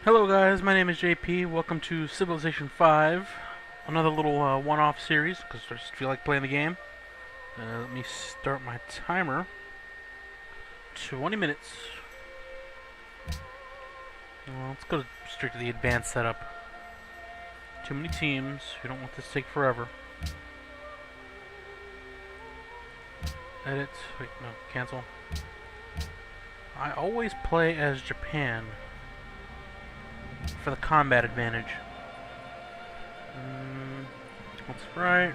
Hello guys, my name is JP. Welcome to Civilization 5. Another little one-off series, because I just feel like playing the game. Let me start my timer. 20 minutes. Let's go straight to the advanced setup. Too many teams. We don't want this to take forever. Edit. Wait, no. Cancel. I always play as Japan for the combat advantage. That's right.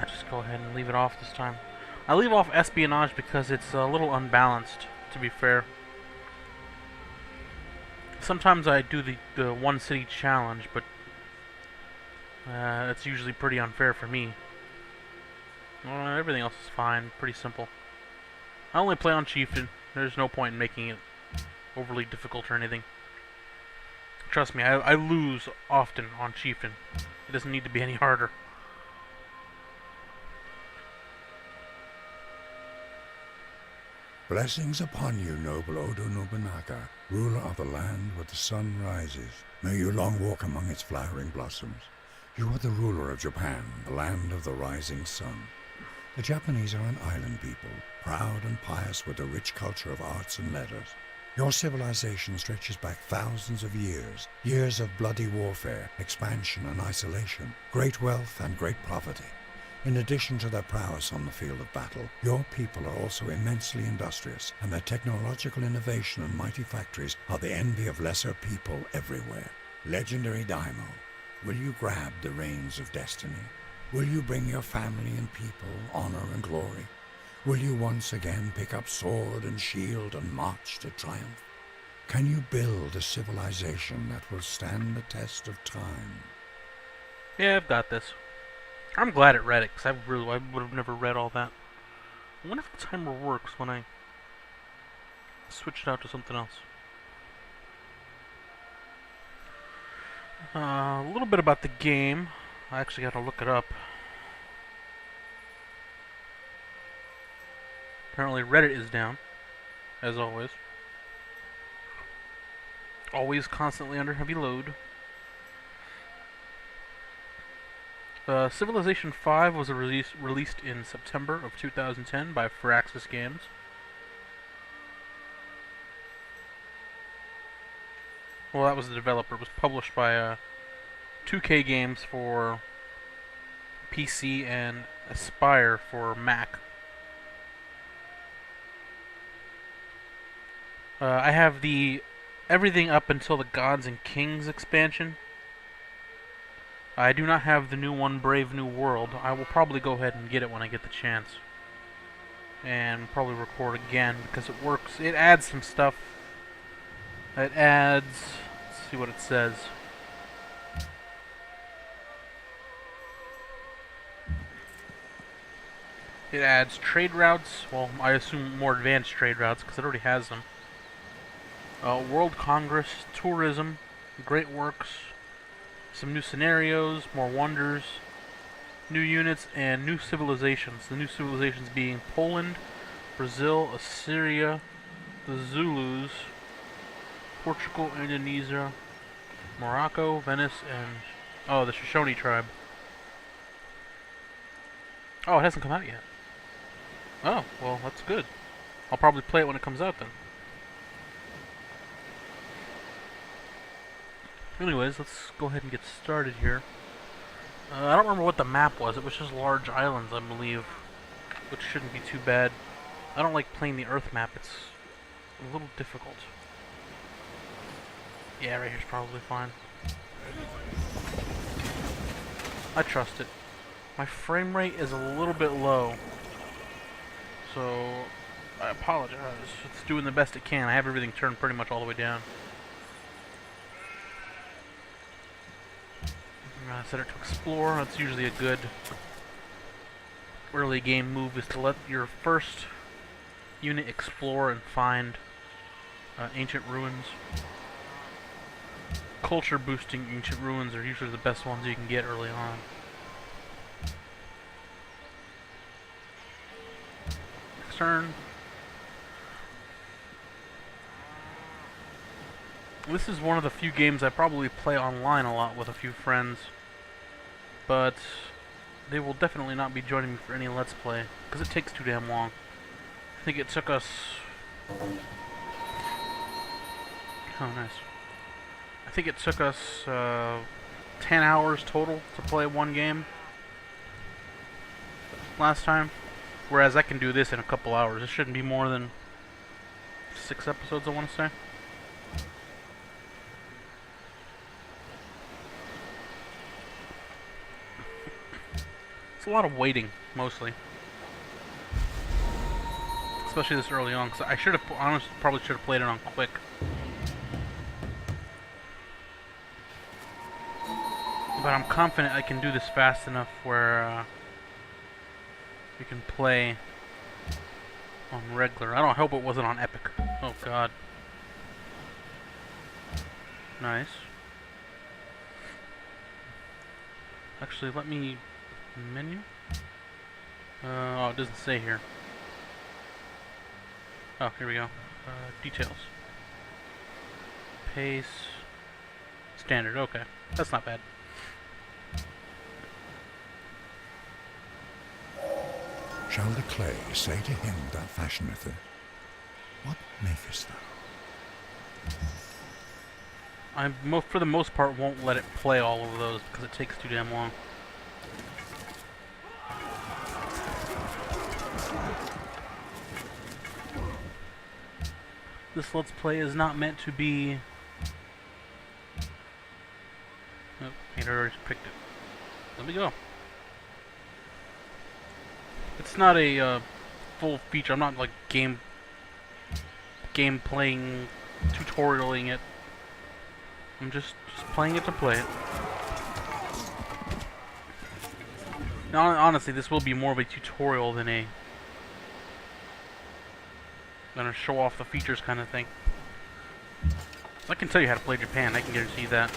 Just go ahead and leave it off this time. I leave off espionage because it's a little unbalanced, to be fair. Sometimes I do the one city challenge, but it's usually pretty unfair for me. Everything else is fine, pretty simple. I only play on Chieftain. There's no point in making it overly difficult or anything. Trust me, I lose often on Chieftain. It doesn't need to be any harder. Blessings upon you, noble Oda Nobunaga, ruler of the land where the sun rises. May you long walk among its flowering blossoms. You are the ruler of Japan, the land of the rising sun. The Japanese are an island people, proud and pious with a rich culture of arts and letters. Your civilization stretches back thousands of years, years of bloody warfare, expansion and isolation, great wealth and great poverty. In addition to their prowess on the field of battle, your people are also immensely industrious, and their technological innovation and mighty factories are the envy of lesser people everywhere. Legendary Daimyo, will you grab the reins of destiny? Will you bring your family and people honor and glory? Will you once again pick up sword and shield and march to triumph? Can you build a civilization that will stand the test of time? Yeah, I've got this. I'm glad it read it, because I would have never read all that. I wonder if the timer works when I switch it out to something else. A little bit about the game. I actually got to look it up. Apparently Reddit is down, as always. Always constantly under heavy load. Civilization 5 was released in September of 2010 by Firaxis Games. Well, that was the developer. It was published by 2K Games for PC and Aspyr for Mac. I have the everything up until the Gods and Kings expansion. I do not have the new one, Brave New World. I will probably go ahead and get it when I get the chance. And probably record again because it works. It adds some stuff. It adds... Let's see what it says. It adds trade routes. Well, I assume more advanced trade routes because it already has them. World Congress, tourism, great works, some new scenarios, more wonders, new units, and new civilizations. The new civilizations being Poland, Brazil, Assyria, the Zulus, Portugal, Indonesia, Morocco, Venice, and the Shoshone tribe. Oh, it hasn't come out yet. Oh, well, that's good. I'll probably play it when it comes out then. Anyways, let's go ahead and get started here. I don't remember what the map was. It was just large islands, I believe, which shouldn't be too bad. I don't like playing the Earth map. It's a little difficult. Yeah, right here's probably fine. I trust it. My frame rate is a little bit low, so I apologize. It's doing the best it can. I have everything turned pretty much all the way down. Set it to explore. That's usually a good early game move, is to let your first unit explore and find ancient ruins. Culture boosting ancient ruins are usually the best ones you can get early on. Next turn. This is one of the few games I probably play online a lot with a few friends, but they will definitely not be joining me for any Let's Play, because it takes too damn long. I think it took us... Oh, nice. I think it took us 10 hours total to play one game last time, whereas I can do this in a couple hours. It shouldn't be more than 6 episodes, I want to say. It's a lot of waiting, mostly. Especially this early on, because I should have, honestly, probably should have played it on quick. But I'm confident I can do this fast enough where we can play on regular. I don't hope it wasn't on epic. Oh god. Nice. Actually, let me... menu? Oh, it doesn't say here. Oh, here we go. Details. Pace. Standard, okay. That's not bad. Shall the clay say to him that fashioneth it, What makest thou? For the most part, won't let it play all of those because it takes too damn long. This Let's Play is not meant to be... Oh, it already picked it. Let me go. It's not a full feature. I'm not like game playing, tutorialing it. I'm just playing it to play it. Now, honestly, this will be more of a tutorial than a show off the features kind of thing. I can tell you how to play Japan. I can guarantee that.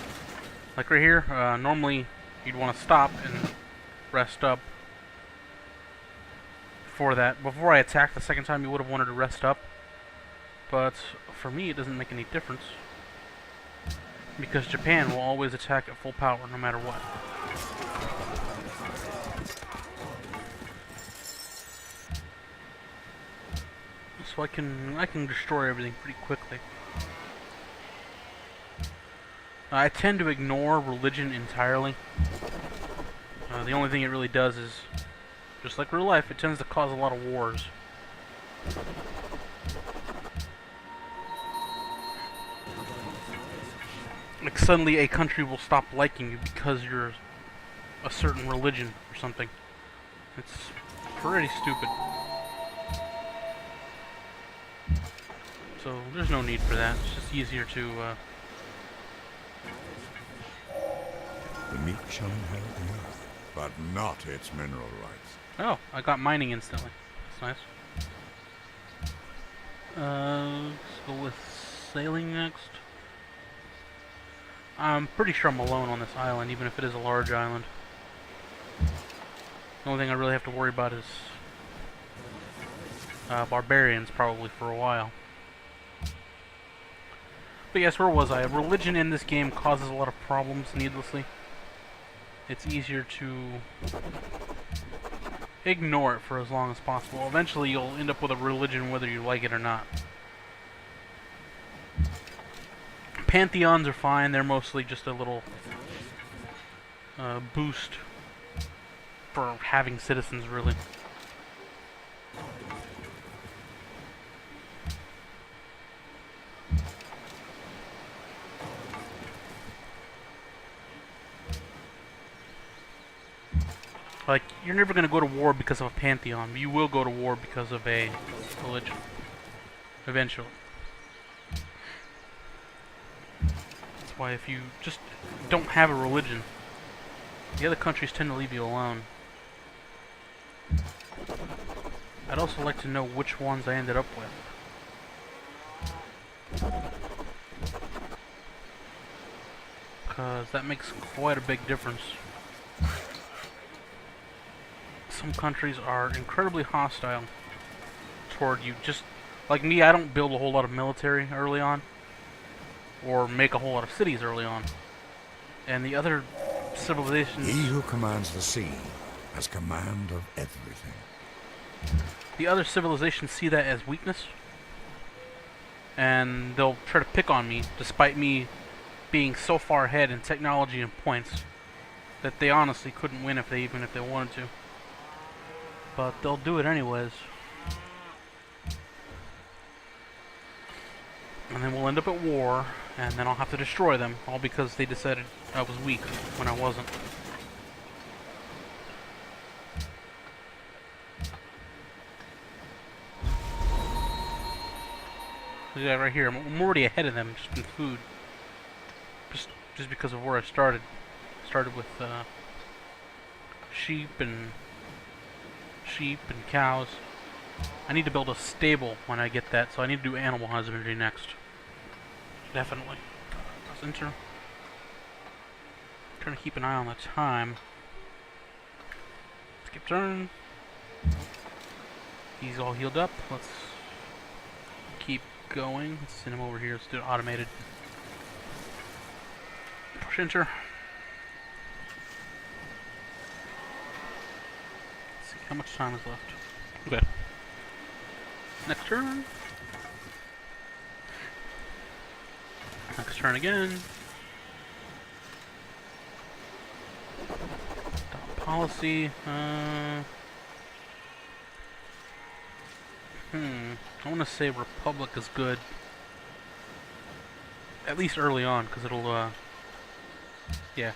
Like right here, normally you'd want to stop and rest up. For that, before I attacked the second time, you would have wanted to rest up. But for me, it doesn't make any difference, because Japan will always attack at full power no matter what. So I can destroy everything pretty quickly. I tend to ignore religion entirely. The only thing it really does is, just like real life, it tends to cause a lot of wars. Like suddenly a country will stop liking you because you're a certain religion or something. It's pretty stupid. So there's no need for that. It's just easier to... The meek shall inherit the earth, but not its mineral rights. Oh, I got mining instantly. That's nice. Let's go with sailing next. I'm pretty sure I'm alone on this island, even if it is a large island. The only thing I really have to worry about is barbarians, probably for a while. But yes, where was I? Religion in this game causes a lot of problems needlessly. It's easier to ignore it for as long as possible. Eventually you'll end up with a religion whether you like it or not. Pantheons are fine. They're mostly just a little boost for having citizens, really. Like, you're never going to go to war because of a pantheon, but you will go to war because of a religion. Eventually. That's why if you just don't have a religion, the other countries tend to leave you alone. I'd also like to know which ones I ended up with, because that makes quite a big difference. Some countries are incredibly hostile toward you. Just like me, I don't build a whole lot of military early on. or make a whole lot of cities early on. And the other civilizations... He who commands the sea has command of everything. The other civilizations see that as weakness, and they'll try to pick on me, despite me being so far ahead in technology and points that they honestly couldn't win even if they wanted to. But they'll do it anyways. And then we'll end up at war, and then I'll have to destroy them, all because they decided I was weak when I wasn't. Look at that right here. I'm already ahead of them just in food. Just because of where I started. Started with sheep and cows. I need to build a stable when I get that, so I need to do animal husbandry next. Definitely. Press enter. Trying to keep an eye on the time. Skip turn. He's all healed up. Let's keep going. Let's send him over here. Let's do it automated. Push enter. Let's see how much time is left. Okay. Next turn. Next turn again. Dot policy. I want to say Republic is good. At least early on, because it'll, yeah.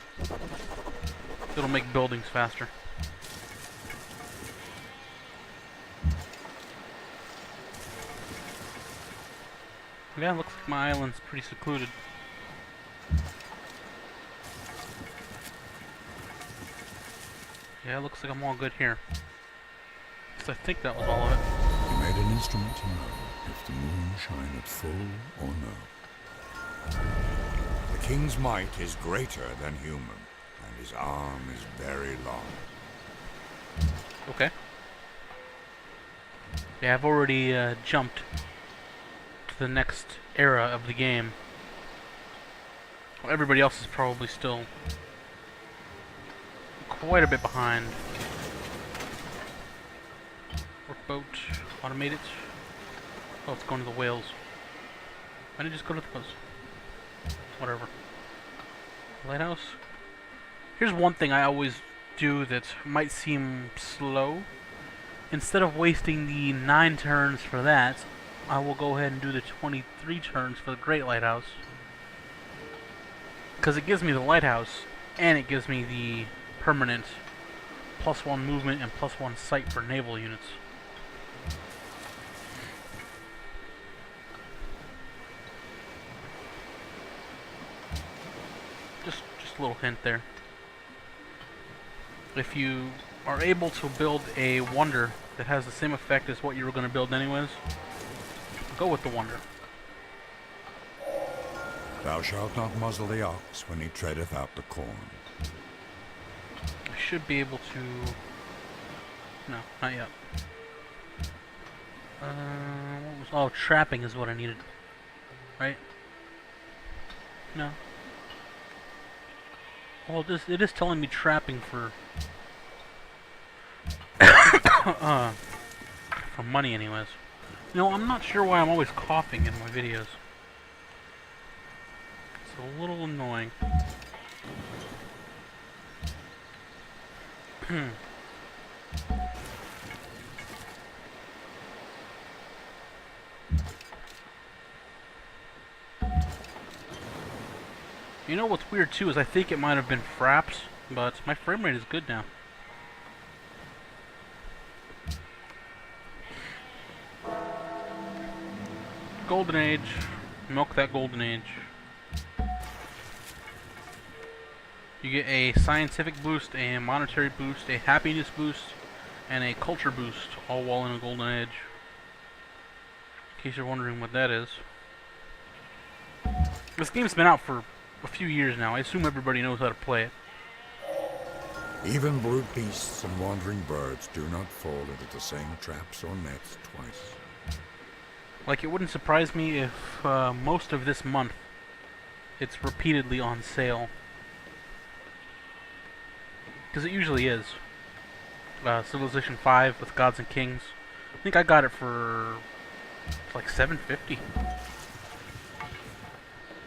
It'll make buildings faster. Yeah, looks like my island's pretty secluded. Yeah, looks like I'm all good here. So I think that was all of it. He made an instrument to know if the moon shine at full or no. The king's might is greater than human, and his arm is very long. Okay. Yeah, I've already jumped to the next era of the game. Well, everybody else is probably still quite a bit behind. Workboat, automate it. Oh, it's going to the whales. Why didn't it just go to the coast? Whatever. Lighthouse. Here's one thing I always do that might seem slow. Instead of wasting the 9 turns for that, I will go ahead and do the 23 turns for the Great Lighthouse. Because it gives me the lighthouse, and it gives me the permanent +1 movement and +1 sight for naval units. Just a little hint there. If you are able to build a wonder that has the same effect as what you were going to build anyways, go with the wonder. Thou shalt not muzzle the ox when he treadeth out the corn. I should be able to... No, not yet. What was... Oh, trapping is what I needed. Right? No. Well, it is telling me trapping for... for money anyways. You know, I'm not sure why I'm always coughing in my videos. It's a little annoying. You know what's weird too is I think it might have been fraps, but my frame rate is good now. Golden Age. Milk that Golden Age. You get a scientific boost, a monetary boost, a happiness boost, and a culture boost, all while in a Golden Age. In case you're wondering what that is. This game's been out for a few years now. I assume everybody knows how to play it. Even brute beasts and wandering birds do not fall into the same traps or nets twice. Like, it wouldn't surprise me if most of this month it's repeatedly on sale. Because it usually is. Civilization 5 with Gods and Kings. I think I got it for like $7.50.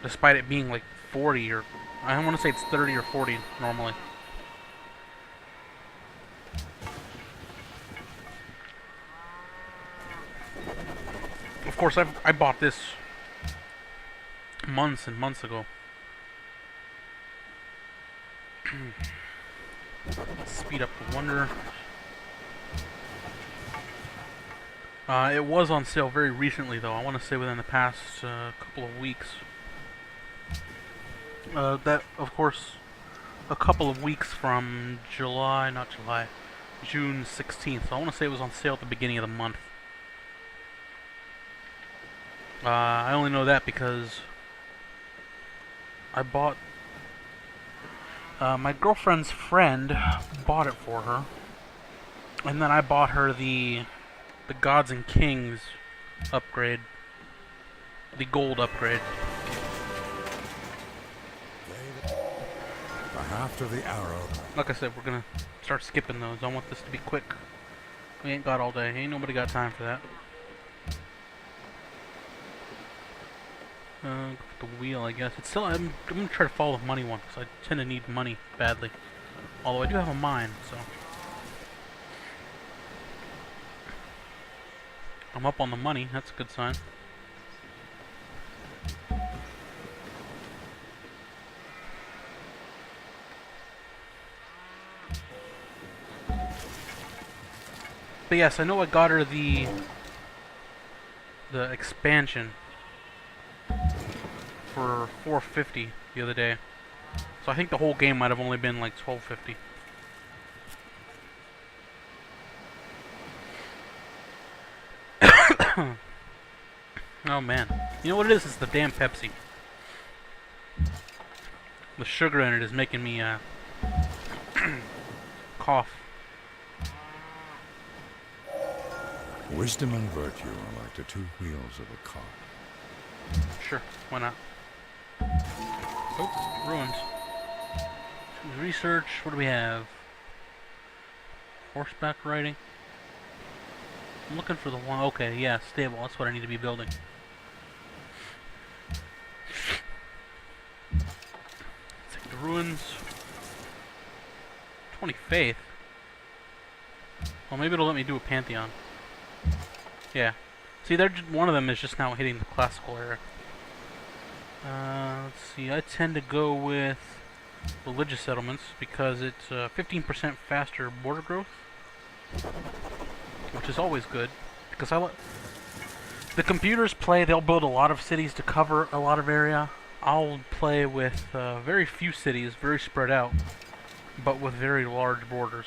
Despite it being like 40 or... I want to say it's 30 or 40 normally. Of course, I bought this months and months ago. Speed up the wonder. It was on sale very recently, though. I want to say within the past couple of weeks. That, of course, a couple of weeks from June 16th. So I want to say it was on sale at the beginning of the month. I only know that because I bought... my girlfriend's friend bought it for her. And then I bought her the Gods and Kings upgrade. The gold upgrade. The haft of the arrow. Like I said, we're gonna start skipping those. I want this to be quick. We ain't got all day. Ain't nobody got time for that. The wheel, I guess. It's still. I'm gonna try to follow the money one because I tend to need money badly. Although I do have a mine, so I'm up on the money. That's a good sign. But yes, I know I got her the expansion for $4.50 the other day. So I think the whole game might have only been like $12.50. Oh man. You know what it is? It's the damn Pepsi. The sugar in it is making me cough. Wisdom and virtue are like the two wheels of a car. Sure, why not? Oh, ruins. Research, what do we have? Horseback riding. I'm looking for the one, okay, yeah, stable, that's what I need to be building. Let's take the ruins. 20 faith. Well, maybe it'll let me do a pantheon. Yeah. See, one of them is just now hitting the classical era. Let's see, I tend to go with religious settlements because it's 15% faster border growth, which is always good because the computers they'll build a lot of cities to cover a lot of area. I'll play with very few cities, very spread out, but with very large borders.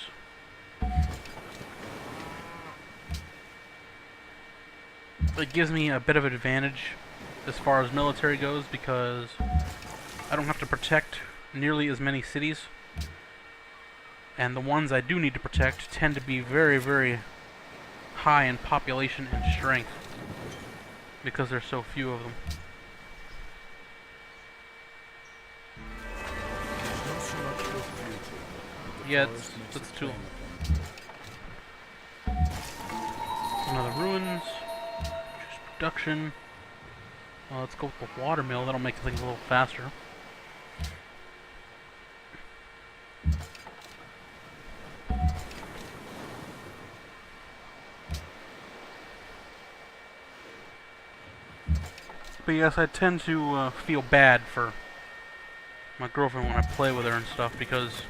It gives me a bit of an advantage as far as military goes because I don't have to protect nearly as many cities, and the ones I do need to protect tend to be very, very high in population and strength because there's so few of them. Yeah, it's too long. Another ruins. Choose production. Let's go with the watermill. That'll make things a little faster. But yes, I tend to feel bad for my girlfriend when I play with her and stuff because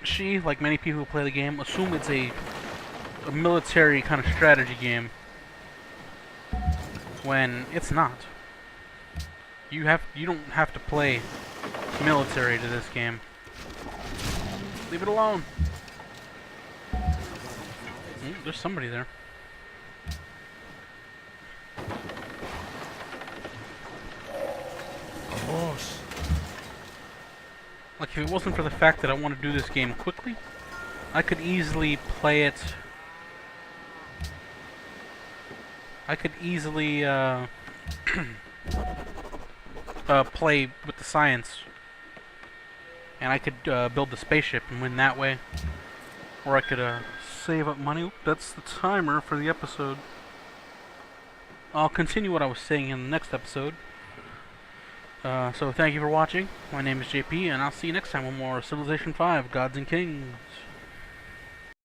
she, like many people who play the game, assume it's a military kind of strategy game when it's not. You don't have to play military to this game. Leave it alone. There's somebody there. A horse. Like, if it wasn't for the fact that I want to do this game quickly, I could easily play it I could easily play with the science, and I could build the spaceship and win that way, or I could save up money. Oop, that's the timer for the episode. I'll continue what I was saying in the next episode. So thank you for watching. My name is JP, and I'll see you next time with more Civilization 5: Gods and Kings.